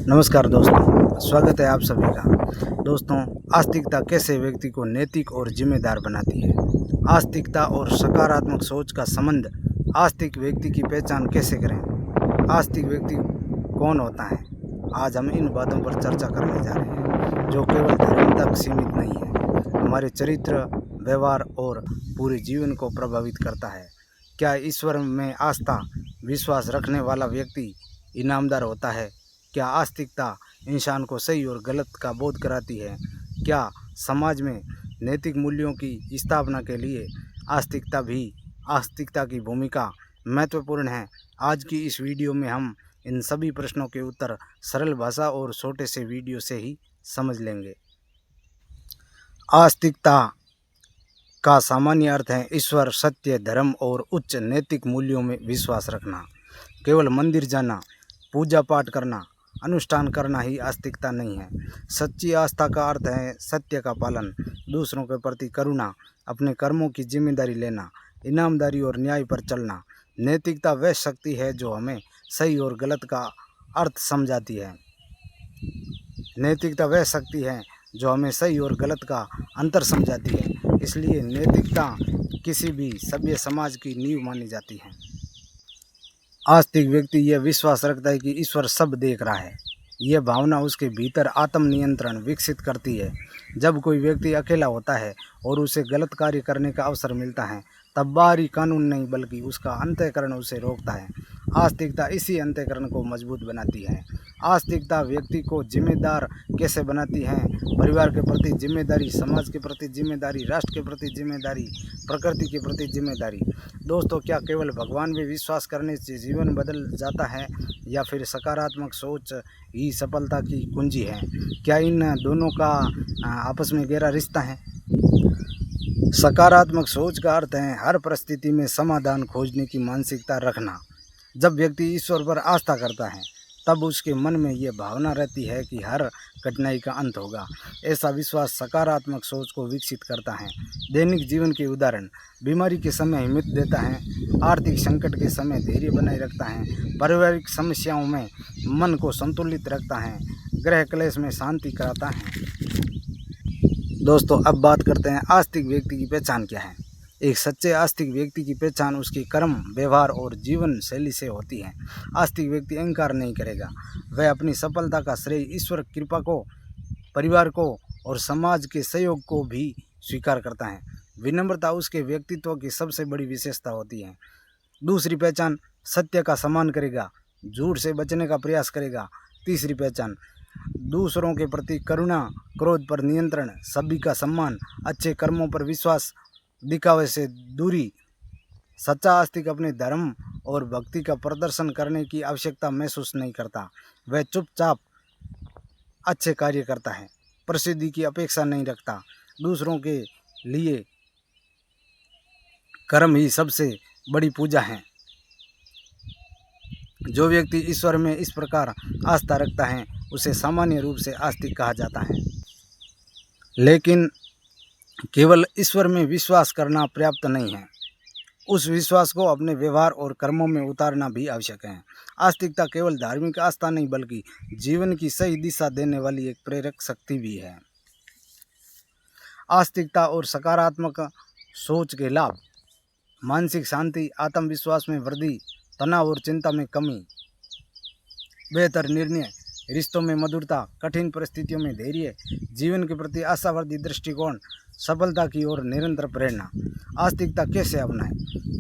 नमस्कार दोस्तों, स्वागत है आप सभी का। दोस्तों, आस्तिकता कैसे व्यक्ति को नैतिक और जिम्मेदार बनाती है। आस्तिकता और सकारात्मक सोच का संबंध। आस्तिक व्यक्ति की पहचान कैसे करें। आस्तिक व्यक्ति कौन होता है। आज हम इन बातों पर चर्चा करने जा रहे हैं, जो केवल धर्म तक सीमित नहीं है, हमारे चरित्र, व्यवहार और पूरे जीवन को प्रभावित करता है। क्या ईश्वर में आस्था, विश्वास रखने वाला व्यक्ति इनामदार होता है। क्या आस्तिकता इंसान को सही और गलत का बोध कराती है। क्या समाज में नैतिक मूल्यों की स्थापना के लिए आस्तिकता की भूमिका महत्वपूर्ण है। आज की इस वीडियो में हम इन सभी प्रश्नों के उत्तर सरल भाषा और छोटे से वीडियो से ही समझ लेंगे। आस्तिकता का सामान्य अर्थ है ईश्वर, सत्य, धर्म और उच्च नैतिक मूल्यों में विश्वास रखना। केवल मंदिर जाना, पूजा पाठ करना, अनुष्ठान करना ही आस्तिकता नहीं है। सच्ची आस्था का अर्थ है सत्य का पालन, दूसरों के प्रति करुणा, अपने कर्मों की जिम्मेदारी लेना, ईमानदारी और न्याय पर चलना। नैतिकता वह शक्ति है जो हमें सही और गलत का अर्थ समझाती है। नैतिकता वह शक्ति है जो हमें सही और गलत का अंतर समझाती है। इसलिए नैतिकता किसी भी सभ्य समाज की नींव मानी जाती है। आस्तिक व्यक्ति यह विश्वास रखता है कि ईश्वर सब देख रहा है। यह भावना उसके भीतर आत्म नियंत्रण विकसित करती है। जब कोई व्यक्ति अकेला होता है और उसे गलत कार्य करने का अवसर मिलता है, तब बाहरी कानून नहीं बल्कि उसका अंतःकरण उसे रोकता है। आस्तिकता इसी अंतःकरण को मजबूत बनाती है। आस्तिकता व्यक्ति को जिम्मेदार कैसे बनाती है। परिवार के प्रति जिम्मेदारी, समाज के प्रति जिम्मेदारी, राष्ट्र के प्रति जिम्मेदारी, प्रकृति के प्रति जिम्मेदारी। दोस्तों, क्या केवल भगवान में विश्वास करने से जीवन बदल जाता है या फिर सकारात्मक सोच ही सफलता की कुंजी है। क्या इन दोनों का आपस में गहरा रिश्ता है। सकारात्मक सोच का अर्थ है हर परिस्थिति में समाधान खोजने की मानसिकता रखना। जब व्यक्ति ईश्वर पर आस्था करता है, तब उसके मन में ये भावना रहती है कि हर कठिनाई का अंत होगा। ऐसा विश्वास सकारात्मक सोच को विकसित करता है। दैनिक जीवन के उदाहरण: बीमारी के समय हिम्मत देता है, आर्थिक संकट के समय धैर्य बनाए रखता है, पारिवारिक समस्याओं में मन को संतुलित रखता है, गृह क्लेश में शांति कराता है। दोस्तों, अब बात करते हैं आस्तिक व्यक्ति की पहचान क्या है। एक सच्चे आस्तिक व्यक्ति की पहचान उसके कर्म, व्यवहार और जीवन शैली से होती है। आस्तिक व्यक्ति अहंकार नहीं करेगा। वह अपनी सफलता का श्रेय ईश्वर कृपा को, परिवार को और समाज के सहयोग को भी स्वीकार करता है। विनम्रता उसके व्यक्तित्व की सबसे बड़ी विशेषता होती है। दूसरी पहचान: सत्य का सम्मान करेगा, झूठ से बचने का प्रयास करेगा। तीसरी पहचान: दूसरों के प्रति करुणा, क्रोध पर नियंत्रण, सभी का सम्मान, अच्छे कर्मों पर विश्वास, दिखावे से दूरी। सच्चा आस्तिक अपने धर्म और भक्ति का प्रदर्शन करने की आवश्यकता महसूस नहीं करता। वह चुपचाप अच्छे कार्य करता है, प्रसिद्धि की अपेक्षा नहीं रखता। दूसरों के लिए कर्म ही सबसे बड़ी पूजा है। जो व्यक्ति ईश्वर में इस प्रकार आस्था रखता है, उसे सामान्य रूप से आस्तिक कहा जाता है। लेकिन केवल ईश्वर में विश्वास करना पर्याप्त नहीं है, उस विश्वास को अपने व्यवहार और कर्मों में उतारना भी आवश्यक है। आस्तिकता केवल धार्मिक आस्था नहीं बल्कि जीवन की सही दिशा देने वाली एक प्रेरक शक्ति भी है। आस्तिकता और सकारात्मक सोच के लाभ: मानसिक शांति, आत्मविश्वास में वृद्धि, तनाव और चिंता में कमी, बेहतर निर्णय, रिश्तों में मधुरता, कठिन परिस्थितियों में धैर्य, जीवन के प्रति आशावादी दृष्टिकोण, सफलता की ओर निरंतर प्रेरणा। आस्तिकता कैसे अपनाएं।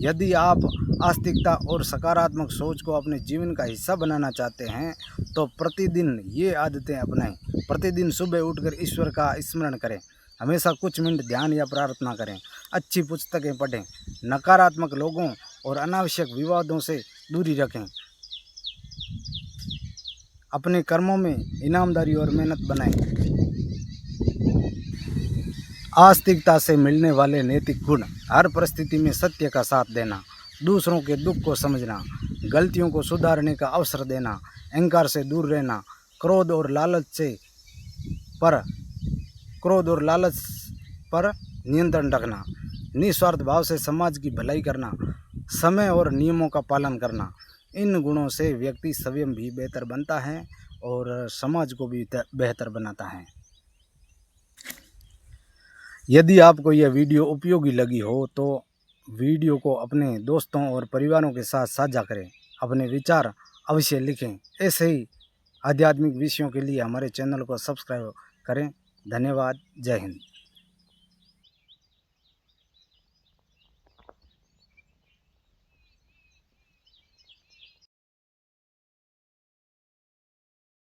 यदि आप आस्तिकता और सकारात्मक सोच को अपने जीवन का हिस्सा बनाना चाहते हैं, तो प्रतिदिन ये आदतें अपनाएं। प्रतिदिन सुबह उठकर ईश्वर का स्मरण करें, हमेशा कुछ मिनट ध्यान या प्रार्थना करें, अच्छी पुस्तकें पढ़ें, नकारात्मक लोगों और अनावश्यक विवादों से दूरी रखें, अपने कर्मों में ईमानदारी और मेहनत बनाएं। आस्तिकता से मिलने वाले नैतिक गुण: हर परिस्थिति में सत्य का साथ देना, दूसरों के दुख को समझना, गलतियों को सुधारने का अवसर देना, अहंकार से दूर रहना, क्रोध और लालच पर नियंत्रण रखना, निस्वार्थ भाव से समाज की भलाई करना, समय और नियमों का पालन करना, इन गुणों से व्यक्ति स्वयं भी बेहतर बनता है और समाज को भी बेहतर बनाता है। यदि आपको यह वीडियो उपयोगी लगी हो तो वीडियो को अपने दोस्तों और परिवारों के साथ साझा करें। अपने विचार अवश्य लिखें। ऐसे ही आध्यात्मिक विषयों के लिए हमारे चैनल को सब्सक्राइब करें। धन्यवाद। जय हिंद।